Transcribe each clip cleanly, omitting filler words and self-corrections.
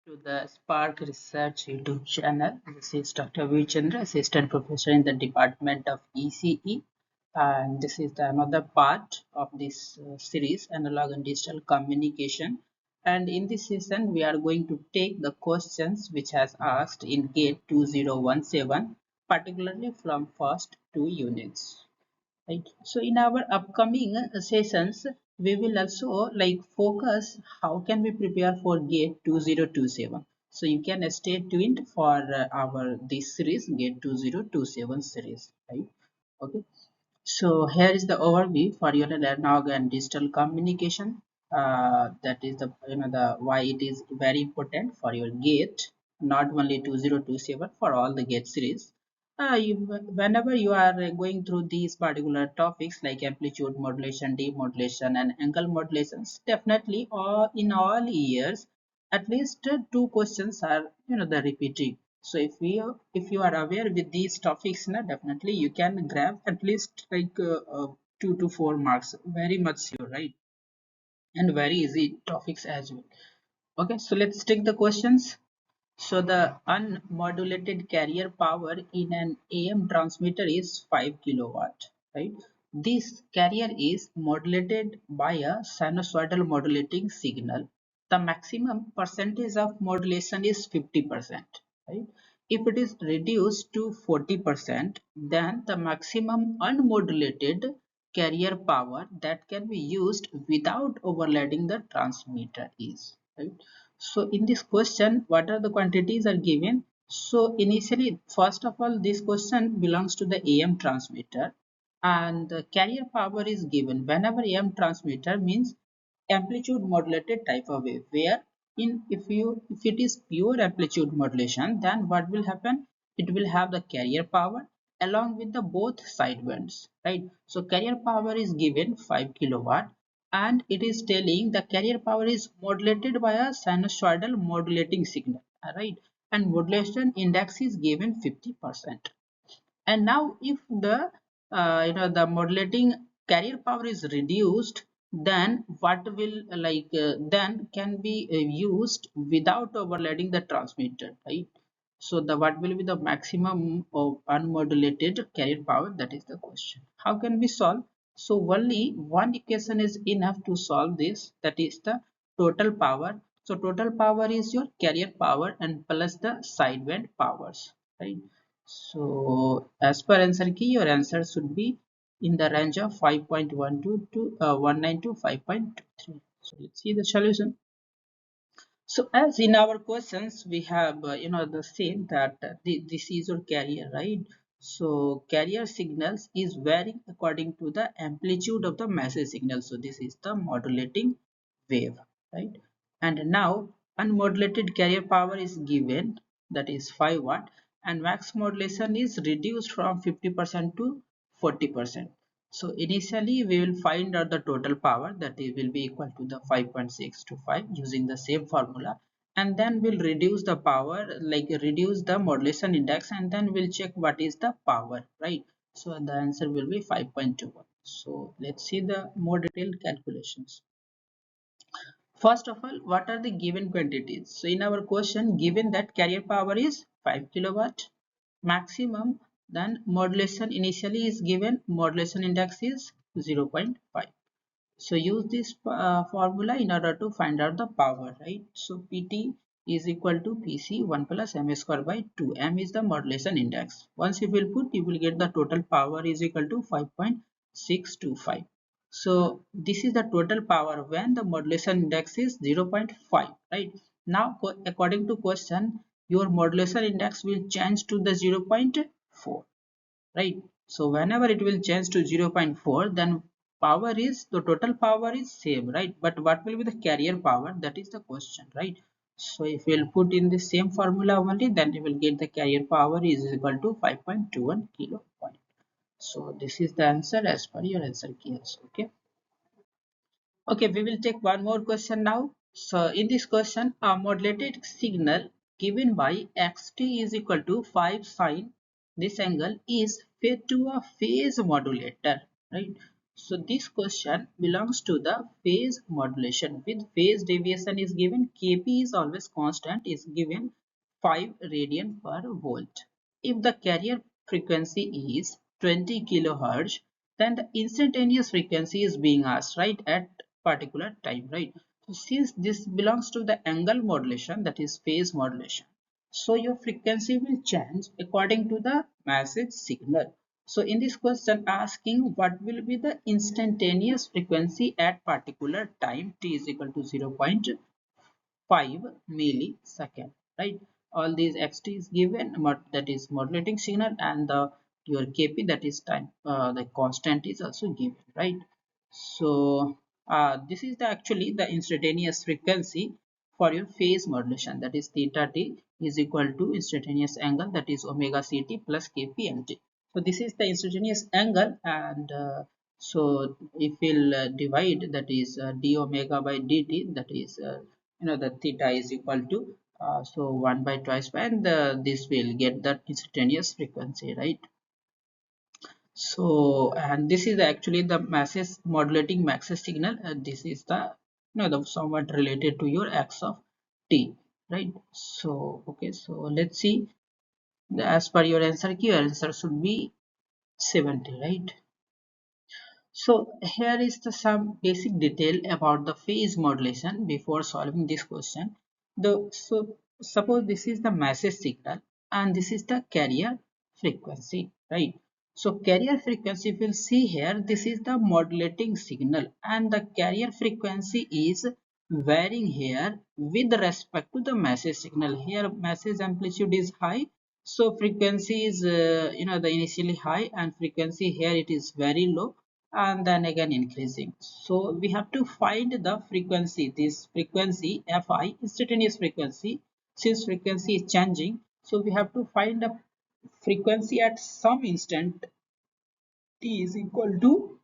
To the Spark Research YouTube channel. This is Dr. V. Chandra, Assistant Professor in the Department of ECE, and this is another part of this series, Analog and Digital Communication. And in this session, we are going to take the questions which has asked in GATE 2017, particularly from first two units. Right. So in our upcoming sessions, we will also focus how can we prepare for GATE 2027. So you can stay tuned for our this series GATE 2027 series, right? Okay. So here is the overview for your analog and digital communication. That is the the why it is very important for your GATE, not only 2027 for all the GATE series. Whenever you are going through these particular topics like amplitude modulation, demodulation, and angle modulations, definitely in all years, at least two questions are the repeating. So if you are aware with these topics, na, definitely you can grab at least 2 to 4 marks. Very much sure, right? And very easy topics as well. Okay, so let's take the questions. So the unmodulated carrier power in an AM transmitter is 5 kilowatt, right? This carrier is modulated by a sinusoidal modulating signal. The maximum percentage of modulation is 50%, right? If it is reduced to 40%, then the maximum unmodulated carrier power that can be used without overloading the transmitter is, right? So in this question, what are the quantities are given? So initially, first of all, this question belongs to the AM transmitter, and the carrier power is given. Whenever AM transmitter means amplitude modulated type of wave, where if it is pure amplitude modulation, then what will happen? It will have the carrier power along with the both sidebands, right? So carrier power is given 5 kilowatt, and it is telling the carrier power is modulated by a sinusoidal modulating signal, right? And modulation index is given 50%. And now if the the modulating carrier power is reduced, then what will then can be used without overloading the transmitter, right? So the what will be the maximum of unmodulated carrier power? That is the question. How can we solve? So only one equation is enough to solve this, that is the total power. So total power is your carrier power and plus the sideband powers, right? So as per answer key, your answer should be in the range of 5.12 to 19 to 5.23. So let's see the solution. So as in our questions, we have the same that this is your carrier, right? So carrier signals is varying according to the amplitude of the message signal. So this is the modulating wave, right? And now unmodulated carrier power is given, that is 5 watt, and max modulation is reduced from 50% to 40%. So initially we will find out the total power, that it will be equal to the 5.6 to 5 using the same formula, and then we'll reduce the power, like reduce the modulation index, and then we'll check what is the power, right? So the answer will be 5.21. So let's see the more detailed calculations. First of all, what are the given quantities? So in our question, given that carrier power is 5 kilowatt, maximum, then modulation initially is given, modulation index is 0.5. So use this formula in order to find out the power, right? So PT is equal to PC 1 plus m square by 2. M is the modulation index. Once you will put, you will get the total power is equal to 5.625. So this is the total power when the modulation index is 0.5, right? Now according to question, your modulation index will change to the 0.4, right? So whenever it will change to 0.4, then power is the total power is same, right? But what will be the carrier power? That is the question, right? So if we will put in the same formula only, then we will get the carrier power is equal to 5.21 kilowatt. So this is the answer as per your answer keys. Okay. Okay, we will take one more question now. So in this question, a modulated signal given by xt is equal to 5 sine this angle is fed to a phase modulator, right? So this question belongs to the phase modulation. With phase deviation is given, Kp is always constant, is given 5 radian per volt. If the carrier frequency is 20 kilohertz, then the instantaneous frequency is being asked, right, at particular time, right? So since this belongs to the angle modulation, that is phase modulation, so your frequency will change according to the message signal. So in this question asking what will be the instantaneous frequency at particular time t is equal to 0.5 millisecond, right? All these xt is given, that is modulating signal, and the your kp, that is time, the constant is also given, right? So this is the actually the instantaneous frequency for your phase modulation, that is theta t is equal to instantaneous angle, that is omega ct plus kp mt. So this is the instantaneous angle, and so if we'll divide, that is d omega by dt, that is the theta is equal to so 1 by twice by, and this will get the instantaneous frequency, right? So, and this is actually the masses modulating maxis signal, and this is the the somewhat related to your x of t, right? So okay, so let's see, as per your answer key, your answer should be 70, right? So here is the some basic detail about the phase modulation before solving this question. So suppose this is the message signal and this is the carrier frequency, right? So carrier frequency, if we'll see here, this is the modulating signal, and the carrier frequency is varying here with respect to the message signal. Here message amplitude is high, so frequency is the initially high, and frequency here it is very low, and then again increasing. So we have to find the frequency, this frequency fi, instantaneous frequency. Since frequency is changing, so we have to find a frequency at some instant t is equal to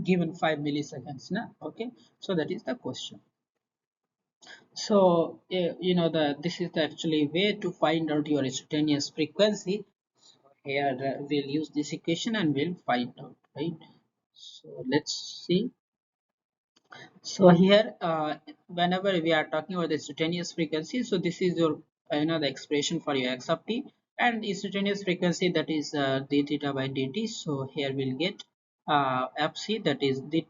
given 5 milliseconds now. Okay, so that is the question. So the this is the actually way to find out your instantaneous frequency. So here we'll use this equation and we'll find out, right? So let's see. So here, whenever we are talking about the instantaneous frequency, so this is your, the expression for your x of t, and instantaneous frequency, that is d theta by dt. So here we'll get fc, that is the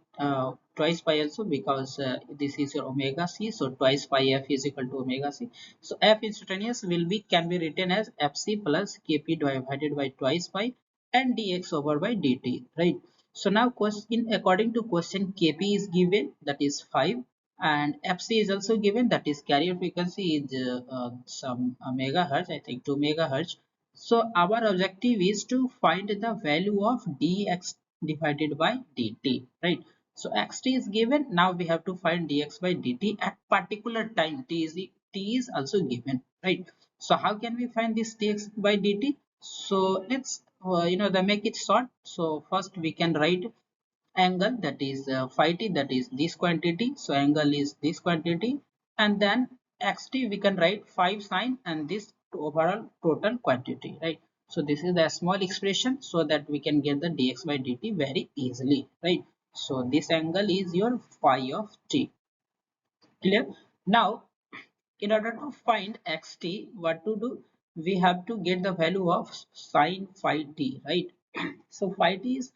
twice pi also, because this is your omega c. So twice pi f is equal to omega c. So f instantaneous can be written as fc plus kp divided by twice pi and dx over by dt, right? So now question, according to question, kp is given, that is 5, and fc is also given, that is carrier frequency is some megahertz, I think 2 megahertz. So our objective is to find the value of dx divided by dt, right? So xt is given, now we have to find dx by dt at particular time t is also given, right? So how can we find this dx by dt? So let's the make it short. So first we can write angle, that is phi t, that is this quantity. So angle is this quantity, and then xt we can write 5 sine and this overall total quantity, right? So this is the small expression, so that we can get the dx by dt very easily, right? So this angle is your phi of t. Clear? Now in order to find xt, what to do? We have to get the value of sine phi t, right? So phi t is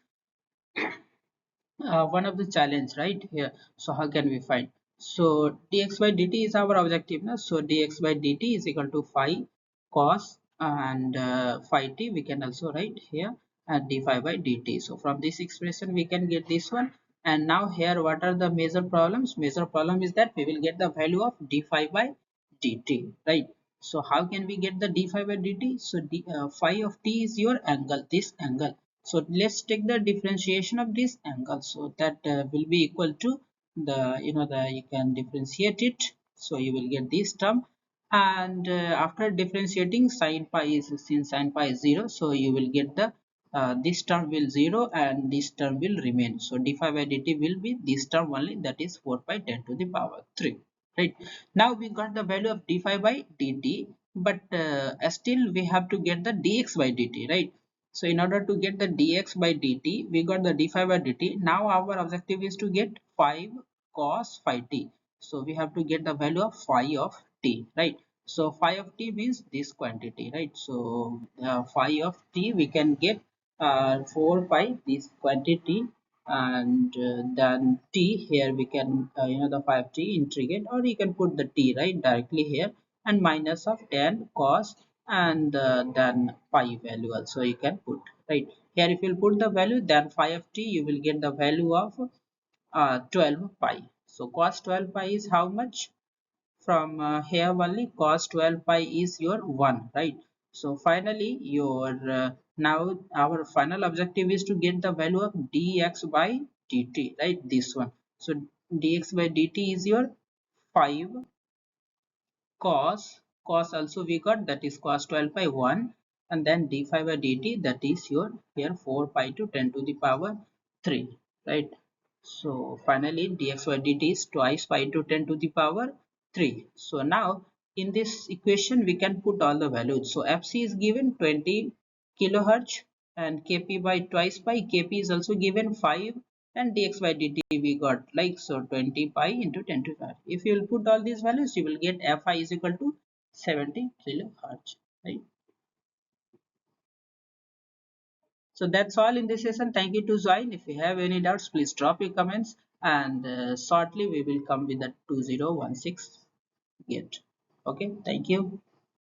one of the challenge right here. So how can we find? So dx by dt is our objective now. So dx by dt is equal to phi cos and phi t, we can also write here, and d phi by dt. So from this expression we can get this one. And now here, what are the major problems? Major problem is that we will get the value of d phi by dt, right? So how can we get the d phi by dt? So phi of t is your angle, this angle. So let's take the differentiation of this angle, so that will be equal to the you can differentiate it, so you will get this term. And after differentiating, sin pi is, since sin pi is 0, so you will get the this term will 0 and this term will remain. So d phi by dt will be this term only, that is 4 pi 10 to the power 3, right? Now we got the value of d phi by dt, but still we have to get the dx by dt, right? So in order to get the dx by dt, we got the d phi by dt. Now our objective is to get 5 cos phi t. So we have to get the value of phi of t, right? So phi of t means this quantity, right? So phi of t we can get 4 pi this quantity, and then t here we can the phi of t integrate, or you can put the t right directly here, and minus of tan cos, and then pi value also you can put right here. If you put the value, then phi of t you will get the value of 12 pi. So cos 12 pi is how much? From here only cos 12 pi is your 1, right? So finally your now our final objective is to get the value of dx by dt, right? This one. So dx by dt is your 5 cos also we got, that is cos 12 by 1, and then d phi by dt, that is your here 4 pi to 10 to the power 3, right? So finally dx by dt is twice pi to 10 to the power 3. So now in this equation we can put all the values. So fc is given 20 kilohertz, and kp by twice pi, kp is also given 5, and dx by dt we got like so 20 pi into 10 to the 5. If you will put all these values, you will get fi is equal to 70 kilohertz, right? So that's all in this session. Thank you to join. If you have any doubts, please drop your comments, and shortly we will come with the 2016 get. Okay, thank you.